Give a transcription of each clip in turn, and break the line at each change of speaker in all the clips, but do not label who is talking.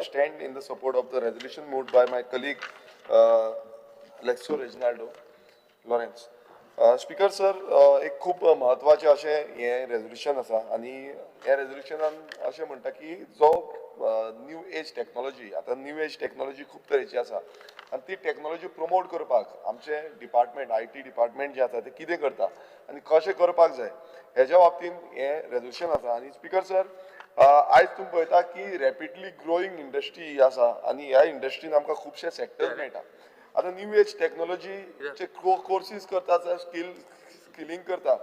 I stand in the support of the resolution moved by my colleague Alexio Reginaldo Lawrence. Speaker sir, एक खूप महत्वाचे असे हे resolution आसा आणि ह्या रेझोल्युशनान अशें म्हणटा की जो न्यू एज टेक्नॉलॉजी, आता न्यू एज टेक्नॉलॉजी खूप तरेची आसा आणि ती टेक्नॉलॉजी प्रमोट करपाक आमचे डिपार्टमेंट IT डिपार्टमेंट जे आसा ते कितें करता आणि कशें करपाक जाय हेच्या बाबतीन हे रेझोल्युशन आसा. आणि स्पीकर सर, आयज तुम्ही पळयता की रॅपिडली ग्रोईंग इंडस्ट्री ही आसा आणि ह्या इंडस्ट्रीन आमकां खुबशे सेक्टर्स मेळटा. आता न्यू एज टेक्नॉलॉजीचे कोर्सीस करता, स्किलिंग करता.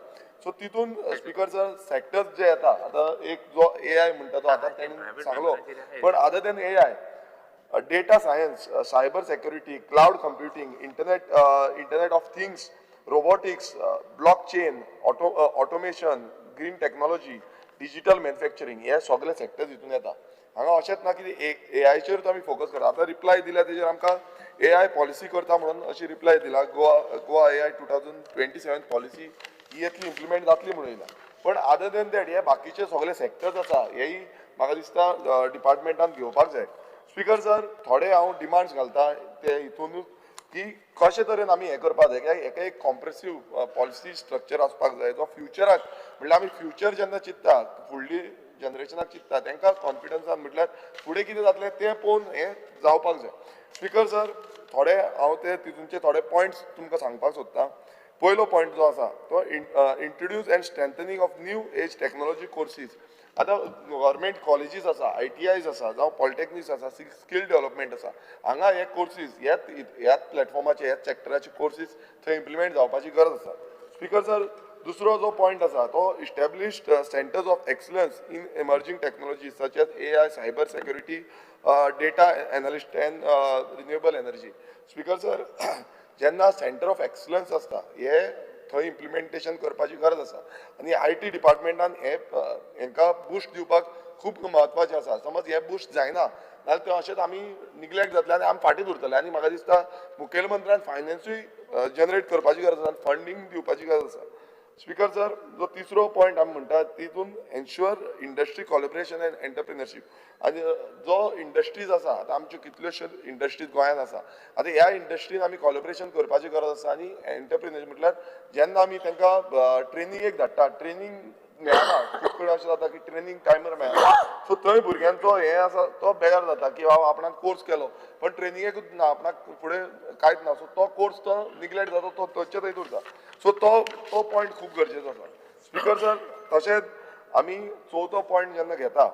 सो तितून स्पीकर सर सेक्टर्स जे येता, आता एक जो AI म्हणटा तो आता त्यांनी सांगलो, पण other than AI data science, cyber security, cloud computing, internet of things, robotics, blockchain, automation, green technology, digital manufacturing हे सगळे सेक्टर्स हितून येता. हांगा अशेंच ना की AIचेरूच आमी फोकस करता. आता रिप्लाय दिला तेजेर आमकां AI पॉलिसी करता म्हणून अशी रिप्लाय दिला. गोवा AI 2027 पॉलिसी ही येतली इम्प्लिमेंट जातली म्हणून येयला. पण अदर दॅन दॅट हे बाकीचे सगळे सेक्टर्स आसा हेही म्हाका दिसता डिपार्टमेंटान घेवपाक जाय. स्पीकर सर, थोडे हांव डिमांड्स घालता ते हितूनूच की कशे तरेन आमी हें करपाक जाय, कित्याक हेका एक कॉम्प्रेसिव्ह पॉलिसी स्ट्रक्चर आसपाक जाय जो फ्युचराक, म्हणल्यार आमी फ्युचर जेन्ना चिंतता, फुडली जनरेशनाक चिंतता तांकां कॉन्फिडन्सान, म्हटल्यार फुडें कितें जातलें तें पळोवन हें जावपाक जाय. स्पीकर सर, थोडे हांव ते तितूनचे थोडे पॉयंट्स तुमकां सांगपाक सोदतां. पयलो पॉयंट जो आसा तो introduce and strengthening of new age technology courses. आतां गव्हर्मेंट कॉलेजीस आसा, ITIs आसा, जावं पॉलिटेक्निक्स आसा, स्कील डेव्हलपमेंट आसा, हांगा हे कोर्सीस ह्याच प्लॅटफॉर्माचे, ह्याच सेक्टराचे कोर्सीस थंय इम्प्लिमेंट जावपाची गरज आसा. स्पीकर सर, दुसरो जो पॉयंट आसा तो established centres of excellence in emerging technology such as AI, cyber security, data analyst and renewable energy. Speaker sir, जेन्ना सेंटर ऑफ एक्सलन्स आसता हे थंय इम्प्लिमेंटेशन करपाची गरज आसा आणि IT डिपार्टमेंटान हेंकां बूस्ट दिवपाक खूब महत्वाचें आसा. समज हे बूस्ट जायना जाल्यार तें अशेंच आमी निग्लेक्ट जातले आनी आमी फाटीं उरतले. आनी म्हाका दिसता मुखेलमंत्र्यान फायनान्सूय जनरेट करपाची गरज आसा, फंडींग दिवपाची गरज आसा. स्पीकर सर, जो तिसरो पॉयंट आमी म्हणटा तितून एन्श्युअर इंडस्ट्री कॉलॅबोरेशन एंड एंटरप्रिनरशीप. आनी जो इंडस्ट्रीज आसा, आतां आमच्यो कितल्योश्यो इंडस्ट्रीज गोंयांत आसा, आतां ह्या इंडस्ट्रीन आमी कॉलॅबोरेशन करपाची गरज आसा. आनी एंटरप्रिनरशीप म्हटल्यार जेन्ना आमी तांकां ट्रेनिंगेक धाडटा, ट्रेनिंग मेळना, खूब कडेन अशें जाता की ट्रेनिंग टायमर मेळना. सो थंय भुरग्यांचो हें आसा तो बेजार जाता की बाबा आपणान कोर्स केलो पण ट्रेनिंगेकूच ना, आपणाक फुडें कांयच ना. सो तो कोर्स तो निग्लेक्ट जाता, तो थंयचे थंयच उरता. सो तो पॉयंट खूब गरजेचो आसा. स्पीकर सर, तशेंच आमी चवथो पॉयंट जेन्ना घेता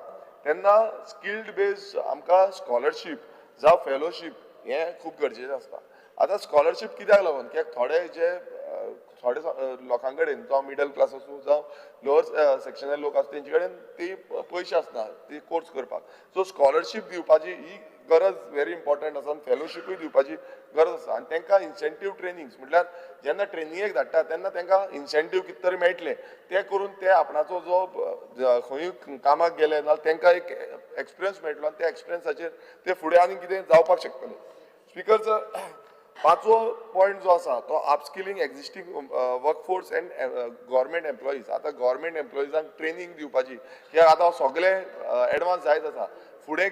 तेन्ना स्किल्ड बेज आमकां स्कॉलरशीप जावं फेलोशीप हें खूब गरजेचें आसता. आतां स्कॉलरशीप कित्याक लागून, कित्याक थोडे लोकां कडेन, जावं मिडल क्लास आसूं जावं लोअर सेक्शनल लोक आसा, तेंचे कडेन ती पयशे आसना ती कोर्स करपाक. सो स्कॉलरशीप दिवपाची ही गरज व्हेरी इम्पॉर्टंट आसा. आनी फेलोशिपूय दिवपाची गरज आसा. आनी तांकां इन्सेंटीव ट्रेनिंग्स, म्हटल्यार जेन्ना ट्रेनिंगेक धाडटा तेन्ना तांकां इन्सेंटीव कितें तरी मेळटले, ते करून ते आपणाचो जो खंयूय कामाक गेले जाल्यार तांकां एक एक्सपिरियन्स मेळटलो आनी त्या एक्सपिरियन्साचेर ते फुडें आनी कितें जावपाक शकतले. स्पीकर सर, पांचवो पॉयंट जो आसा तो upskilling existing workforce and government employees. आतां गव्हर्मेंट एम्प्लॉईजांक ट्रेनिंग दिवपाची, कित्याक आतां सगळे एडवान्स जायत आसा. फुडें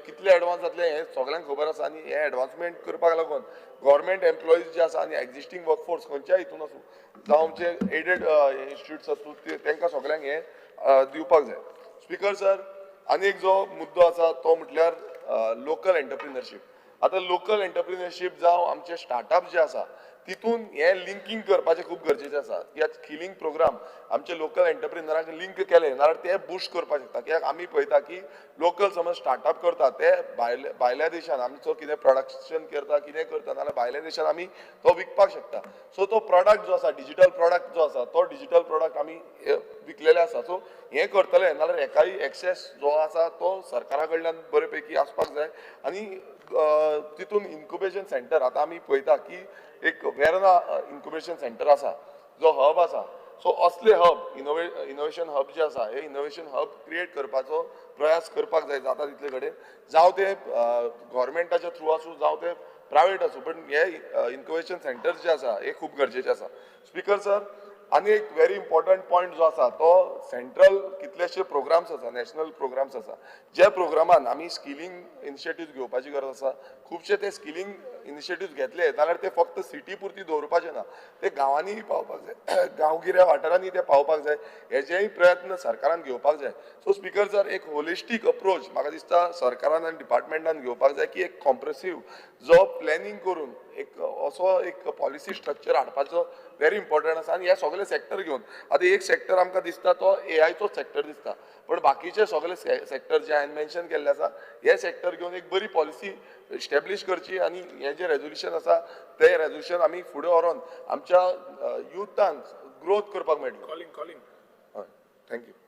कितले एडवान्स जातले हें सगळ्यांक खबर आसा. आनी हे एडवान्समेंट करपाक लागून गव्हर्मेंट एम्प्लॉईज जे आसा आनी एक्झिस्टींग वर्कफोर्स खंयच्याय हितून आसूं, जावं आमचे एडेड इन्स्टिट्यूट्स आसूं, तांकां सगळ्यांक हें दिवपाक जाय. स्पीकर सर, आनी एक जो मुद्दो आसा तो म्हटल्यार लोकल एंटरप्रिनरशीप. आतां लोकल एंटरप्रिनरशीप जावं आमचे स्टार्टअप जे आसा तितून हें लिंकींग करपाचें खूब गरजेचें आसा. कित्याक स्किलिंग प्रोग्राम आमचे लोकल एंटरप्रिनरांक लिंक केले जाल्यार ते बूस्ट करपाक शकता. कित्याक आमी पळयता की लोकल समज स्टार्टअप करता ते भायल्या देशान आमचो कितें प्रोडक्शन करता, कितें करता नाल्यार भायल्या देशान आमी तो विकपाक शकता. सो तो प्रॉडक्ट जो आसा, डिजिटल प्रॉडक्ट जो आसा, तो डिजिटल प्रॉडक्ट आमी विकलेले आसा. सो हें करतले नाल्यार हेकाय एक्सेस जो आसा तो सरकारा कडल्यान बरे पैकी आसपाक जाय. आनी तितून इन्क्युबेशन सेंटर, आतां आमी पळयता की एक वेर्ना इन्क्युबेशन सेंटर आसा जो हब आसा. सो असले हब, इनोवेशन हब जे आसा, हे इनोवेशन हब क्रिएट करपाचो प्रयास करपाक जाय जाता तितले कडेन, जावं ते गव्हर्मेंटाच्या थ्रू आसूं जावं ते प्रायवेट आसूं, पण हे इन्क्युबेशन सेंटर्स जे आसा हे खूब गरजेचे आसा. स्पीकर सर, आनी एक व्हेरी इम्पॉर्टंट पॉयंट जो आसा तो सेंट्रल कितलेशे प्रोग्राम्स आसा नॅशनल प्रोग्राम्स आसा ज्या प्रोग्रामान आमी स्किलिंग इनिशिएटिव्ह घेवपाची गरज आसा खुबशे ते स्किलिंग इनिशिएटिव्ह घेतले जाल्यार ते फक्त सिटी पुरती दवरपाचे ना ते गांवांनी पावपाक जाय गांवगिऱ्या वाठारांनी ते पावपाक जाय हेजेय प्रयत्न सरकारान घेवपाक जाय सो स्पिकर सर एक होलिस्टीक अप्रोच म्हाका दिसता सरकारान आनी डिपार्टमेंटान घेवपाक जाय की एक कॉम्प्रेसिव्ह जो प्लॅनिंग करून एक असो एक पॉलिसी स्ट्रक्चर हाडपाचो व्हेरी इम्पॉर्टंट आसा आनी हे सगळे सेक्टर घेवन आतां एक सेक्टर आमकां दिसता तो एआयचोच सेक्टर दिसता पण बाकीचे सगळे सेक्टर जे हांवें मेन्शन केल्ले आसा हे सेक्टर घेवन एक बरी पॉलिसी इस्टॅब्लीश करची आनी हे जे रेजोल्युशन आसा ते रेजोल्युशन आमी फुडें व्हरोन आमच्या युथांक ग्रोथ करपाक मेळटलो हय थँक्यू